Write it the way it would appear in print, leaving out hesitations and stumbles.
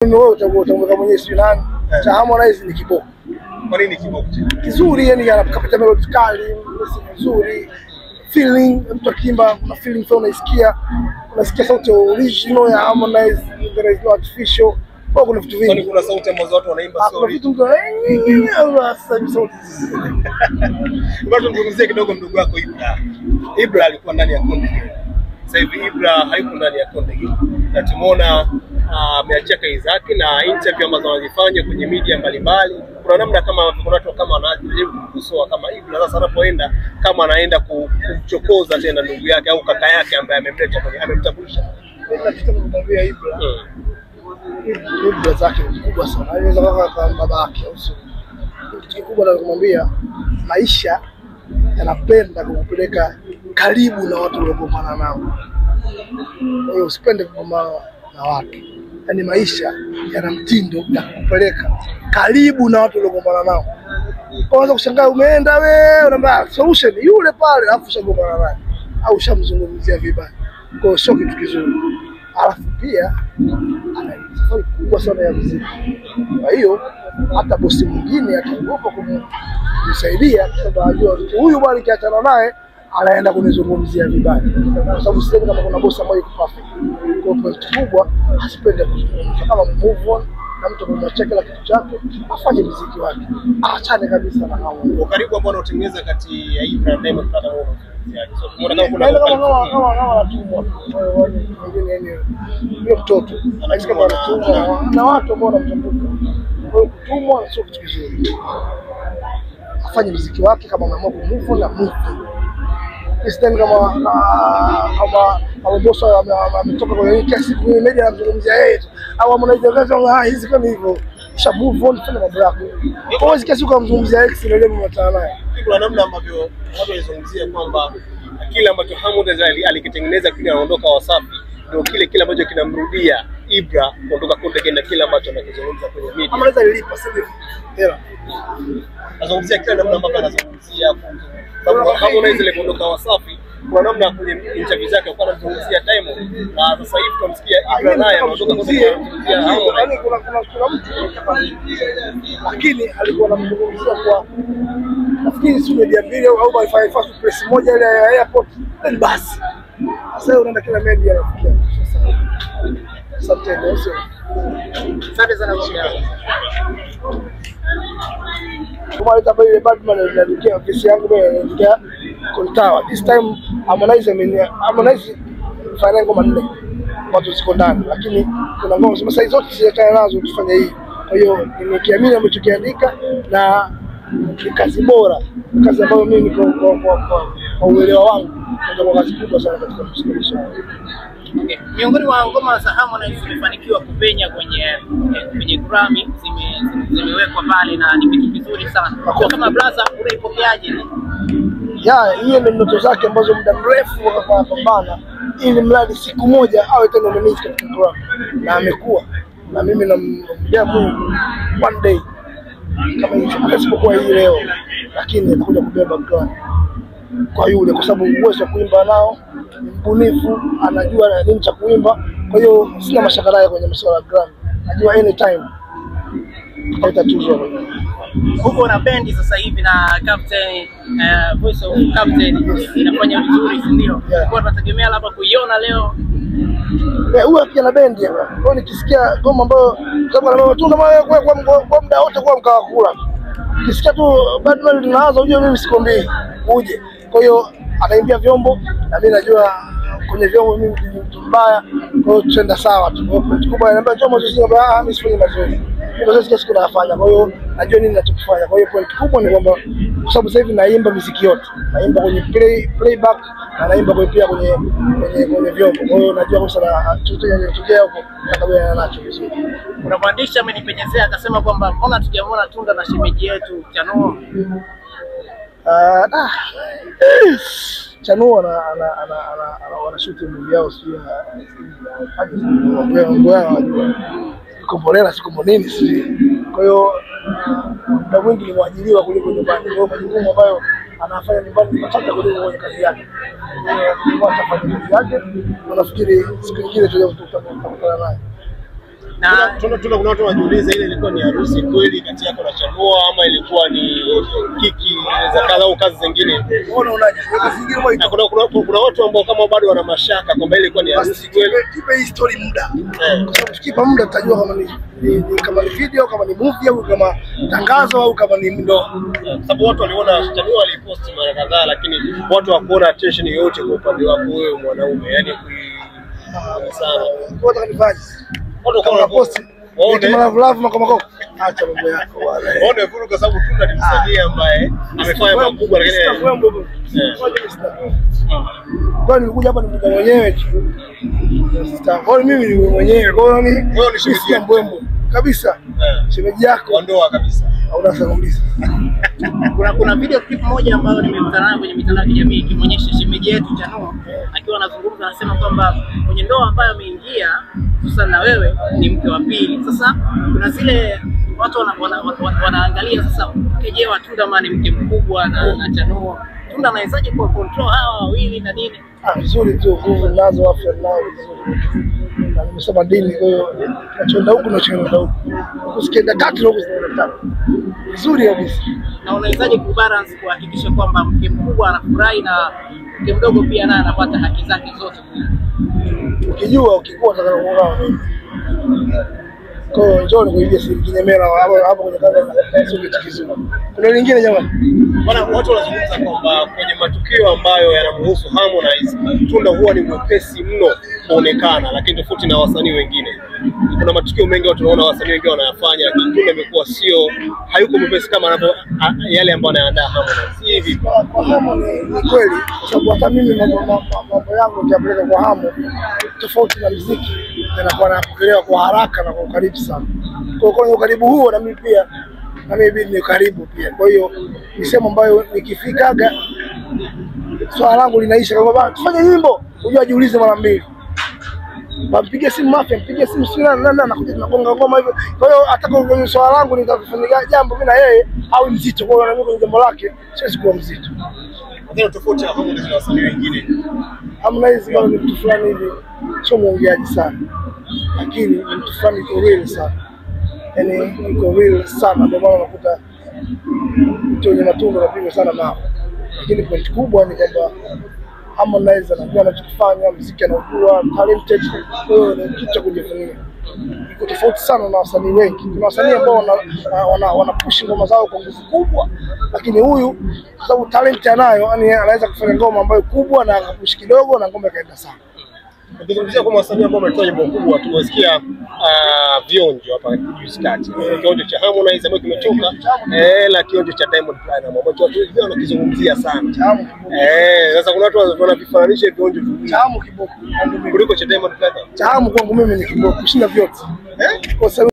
Wewe utamweka mwenyewe si nani? Cha Harmonize ni kiboko. Kwa nini kiboko? Kizuri yani anapata melody kali, nzuri. Feeling mtu akimba kuna feeling fulani unaisikia. Unasikia sauti original ya Harmonize, there is no artificial. Kwa kuna vitu vingi. Kuna sauti ambazo watu wanaimba sorry. Kuna vitu sauti. Bado tuzungumzie kidogo mdogo wako Ibra. Ibra alikuwa ndani ya Konde. Sasa hivi Ibra hayupo ndani ya Konde. Na tumeona ameachia kazi zake na interview ambazo anazifanya kwenye media mbalimbali. Kuna namna kama kuna watu kama wanajaribu kukosoa kama Ibra sasa anapoenda kama anaenda kumchokoza tena ndugu yake au kaka yake ambaye amemleta kwenye amemtambulisha. Ndio kitu kumwambia Ibra. Ibra zake ni kubwa sana. Anaweza kama baba yake au sio. Kitu kikubwa na kumwambia maisha yanapenda kukupeleka karibu na watu waliogombana nao. Kwa hiyo usipende kugombana na watu. Yaani maisha yana mtindo ya kukupeleka karibu na watu waliogombana nao. Kwanza kushangaa umeenda wewe unaambia solution yule pale alafu ushagombana naye au ushamzungumzia vibaya. Kwa hiyo sio kitu kizuri. Alafu pia ana safari kubwa sana ya muziki. Kwa hiyo hata bosi mwingine ataogopa kumsaidia kwa sababu anajua huyu bwana kiachana naye anaenda kunizungumzia vibaya. Kwa sababu sisi kama kuna bosi ambaye yuko perfect. Kwa hiyo kubwa asipende kuzungumza kama move on na mtu kumwachia kila kitu chake afanye muziki wake. Aachane kabisa na hao. Karibu ambao unatengeneza kati ya Ibra na Diamond Platnumz wao. So tumeona kama kuna kama tumwa. Wengine hiyo mtoto anasikia kama anatumwa na watu ambao wanamzunguka. Kwa hiyo kutumwa sio kitu kizuri. Afanye muziki wake kama ameamua kumove on na move. Isitani kama bosi ametoka kwenye kesi kwenye media anazungumzia yeye au mnaitangaza hizi kama hivyo kisha move on fanya mambo yako. Kwa hiyo kesi ukamzungumzia ex na leo mtana naye. Kuna namna ambavyo watu walizungumzia kwamba kile ambacho Harmonize alikitengeneza kile anaondoka Wasafi ndio kile ambacho kinamrudia Ibra kuondoka Konde na kile ambacho anakizungumza kwenye media. Harmonize alilipa sasa hela. Anazungumzia kile namna ambavyo anazungumzia sababu Harmonize ile kuondoka Wasafi kwa namna kwenye interview zake kwa anazungumzia Diamond na sasa hivi tunamsikia Ibra naye anaondoka Konde yani kuna mtu lakini alikuwa anamzungumzia kwa nafikiri sio media mbili au by first press moja ile ya airport then basi sasa unaenda kila media anafikia sasa sio sasa sana kwa hiyo tabai Batman alikia kesi yangu ndio Kontawa this time Harmonize fanya ngoma 4 watu ziko ndani lakini kuna ngoma sasa zote zitakazo nazo tufanye hii. Kwa hiyo nimekiamini ambachokiandika na kazi bora, kazi ambayo mimi niko kwa uelewa wangu ndio kazi kubwa sana katika muziki. Okay. Miongoni mwa ngoma za Harmonize zimefanikiwa kupenya kwenye Grammy zimewekwa pale na ni kitu kizuri sana. Kwa kama brother unaipokeaje? Hiyo ndio ndoto zake ambazo muda mrefu wakapambana ili mradi siku moja awe tena nominee katika Grammy na amekuwa na mimi namjia Mungu one day kama hicho asipokuwa hii leo lakini atakuja kubeba Grammy kwa yule kwa sababu uwezo wa kuimba nao mbunifu anajua nini cha kuimba. Kwa hiyo sina mashaka naye kwenye masuala ya Grammy, najua anytime atatuzo. Huko na bendi sasa hivi na Captain Voice of Captain inafanya vizuri si ndio? Kwa tunategemea labda kuiona leo. Huyo pia na bendi hapa. Kwa hiyo nikisikia ngoma ambayo kama na matunda kwa muda wote kwa mkawakula. Nikisikia tu Batman linaanza uje mimi sikwambii uje. Kwa hiyo anaimbia vyombo na mimi najua kwenye vyombo mimi ni mtu mbaya. Kwa hiyo tuenda sawa tu. Kwa kubwa ananiambia choma sisi mimi sifanye mazoezi. Mazoezi siku nafanya. Kwa hiyo najua nini ninachofanya. Kwa hiyo point kubwa ni kwamba kwa sababu sasa hivi naimba muziki yote. Naimba kwenye playback na naimba pia kwenye vyombo. Kwa hiyo najua sana tutokea huko nakabiliana nacho vizuri. Kuna mwandishi amenipenyezea akasema kwamba mbona tujamuona Tunda na shemeji yetu Chanuo? Chanuo ana shoot movie yao sio mambo yao wanajua kombolela siku nini sisi. Kwa hiyo muda mwingi ni mwajiriwa kuliko nyumbani. Kwa hiyo majukumu ambayo anafanya nyumbani machache kuliko kwenye kazi yake. Kwa hiyo atafanya kazi yake na nafikiri siku nyingine tutakutana naye. Na kuna watu wanajiuliza ile ilikuwa ni harusi kweli kati yako na Chanua ama ilikuwa ni kiki za kadha au kazi zingine? Unaonaje? Na kuna watu ambao kama bado wana mashaka kwamba ile ilikuwa ni harusi kweli. Tupe hii story muda. Kwa sababu tukipa muda tutajua kama ni video, kama ni movie au kama tangazo au kama ni ndoa. Sababu watu waliona Chanua alipost mara kadhaa, lakini watu hawakuona attention yoyote kwa upande wako wewe mwanaume, yani sana. Ngoja kanifanye. Watu kama post love makoma acha mambo yako bwana. Waone vuru kwa sababu Tunda ni msanii ambaye amefanya makubwa, lakini kwa nilikuja hapa nimekuja mwenyewe tu. Kwa mimi ni mwenyewe. Kwa hiyo ni shemeji mbwembwe kabisa. Shemeji yako ndoa kabisa. Hauna sababuliza. Kuna video clip moja ambayo nimekutana nayo kwenye mitandao ya kijamii ikionyesha shemeji yetu Chanua akiwa anazungumza, anasema kwamba kwenye ndoa ambayo ameingia sasa na wewe ni mke wa pili. Sasa kuna zile watu wanaangalia sasa, je, Tunda maana ni mke mkubwa na Chanua, Tunda anawezaje kwa control hawa wawili na nini? Vizuri tu, nguvu nazo, afya nao vizuri. Na nimesema dini, kwa hiyo tunachoenda huku na tunachoenda huku. Usikienda tatu na huku zinaenda tatu. Vizuri kabisa. Na unawezaje kubalance kuhakikisha kwamba mke mkubwa anafurahi na mke mdogo pia naye anapata haki zake zote? Ukijua ukikuwa unataka kuoa mimi. Kwa hiyo njoo nikuibie siri kinyemela hapo kwenye kamera, sio kitu kizuri. Kuna lingine jamani? Bwana, watu wanazungumza kwamba kwenye matukio ambayo yanamhusu Harmonize, Tunda huwa ni mwepesi mno kuonekana, lakini tofauti na wasanii wengine. Kuna matukio mengi watu wanaona wasanii wengine wanayafanya, lakini Tunda imekuwa hayuko mwepesi kama yale ambayo anaandaa Harmonize. Hivi kwa Harmonize ni kweli, kwa sababu hata mimi mambo yangu nikiapeleka kwa Harmonize tofauti na muziki, yanakuwa yanapokelewa kwa haraka na kwa ukaribu sana. Kwa hiyo ukaribu huo na mimi pia ni karibu pia. Kwa hiyo ni sehemu ambayo nikifikaga swala langu linaisha kama baba tufanye nyimbo, unajua jiulize mara mbili. Mpige simu Mafia, mpige simu sina nakuja tunagonga ngoma hivyo. Kwa hiyo hata kwenye swala langu nitakufanya jambo mimi na yeye au mzito, kwa hiyo na mimi kwenye jambo lake siwezi kuwa mzito. Ndio tofauti ya Harmonize na wasanii wengine. Harmonize kama ni mtu fulani hivi sio mwongeaji sana, lakini ni mtu fulani iko real sana. Yaani iko real sana, ndio maana unakuta mtu mwenye matunda anapigwa sana nao. Lakini point kubwa ni kwamba Harmonize anajua anachokifanya, muziki anaujua, talented, ni kitu cha kujivunia. Iko tofauti sana na wasanii wengi. Kuna wasanii ambao wanapush ngoma zao kwa nguvu kubwa, lakini huyu kwa sababu talent anayo, yani anaweza kufanya ngoma ambayo kubwa na akapush kidogo na ngoma ikaenda sana. Ukizungumzia kwa wasanii ambao wametoa nyimbo kubwa, tumesikia vionjo hapa juzi kati. Kionjo cha Harmonize ambacho kimetoka, la kionjo cha Diamond Platnumz ambacho watu wengi wanakizungumzia sana. Sasa kuna watu wanavifananisha vionjo Chamu kiboko kuliko cha Diamond Platnumz. Chamu kwangu mimi ni kiboko kushinda vyote. Kwa sababu